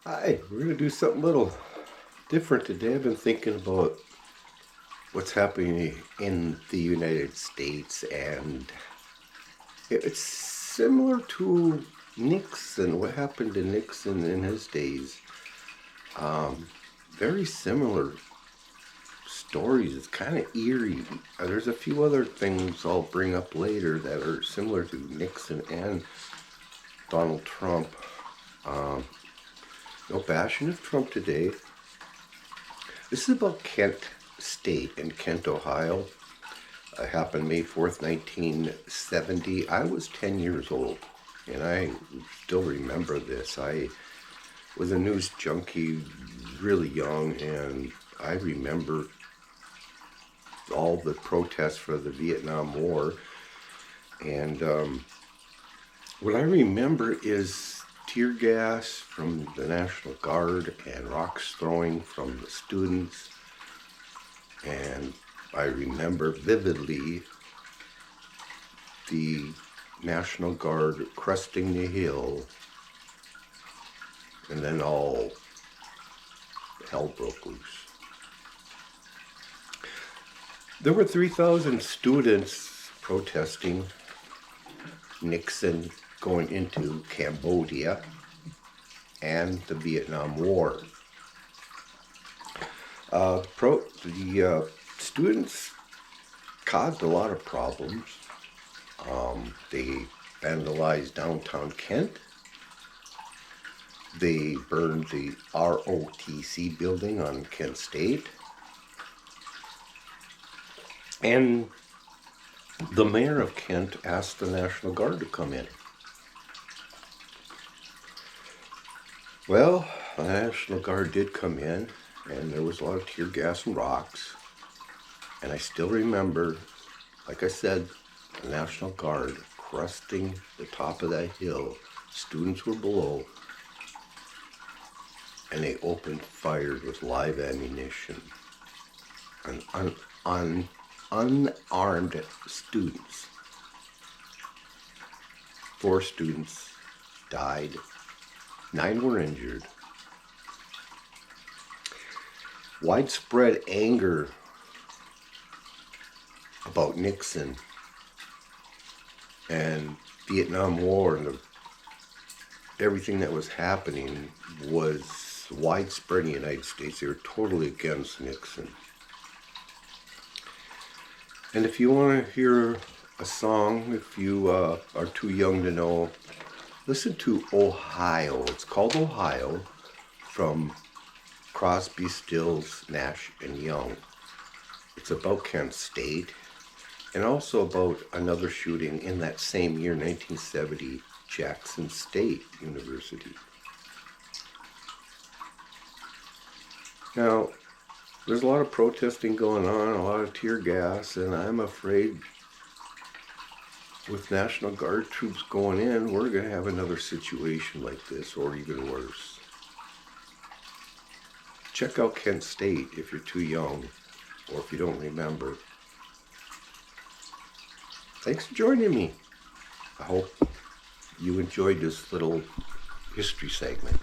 Hi, we're going to do something a little different today. I've been thinking about what's happening in the United States, and it's similar to Nixon, what happened to Nixon in his days. Very similar stories. It's kind of eerie. There's a few other things I'll bring up later that are similar to Nixon and Donald Trump. No bashing of Trump today. This is about Kent State in Kent, Ohio. It happened May 4th, 1970. I was 10 years old, and I still remember this. I was a news junkie really young, and I remember all the protests for the Vietnam War. And what I remember is tear gas from the National Guard and rocks throwing from the students. And I remember vividly the National Guard cresting the hill, and then all hell broke loose. There were 3,000 students protesting Nixon going into Cambodia and the Vietnam War. The students caused a lot of problems. They vandalized downtown Kent. They burned the ROTC building on Kent State. And the mayor of Kent asked the National Guard to come in. Well, the National Guard did come in, and there was a lot of tear gas and rocks. And I still remember, like I said, the National Guard cresting the top of that hill. Students were below, and they opened fire with live ammunition on unarmed students. 4 students died, 9 were injured. Widespread anger about Nixon and Vietnam War and everything that was happening was widespread in the United States. They were totally against Nixon. And if you want to hear a song, if you are too young to know, listen to Ohio. It's called Ohio, from Crosby, Stills, Nash and Young. It's about Kent State, and also about another shooting in that same year, 1970, Jackson State University. Now, there's a lot of protesting going on, a lot of tear gas, and I'm afraid with National Guard troops going in, we're going to have another situation like this, or even worse. Check out Kent State if you're too young, or if you don't remember. Thanks for joining me. I hope you enjoyed this little history segment.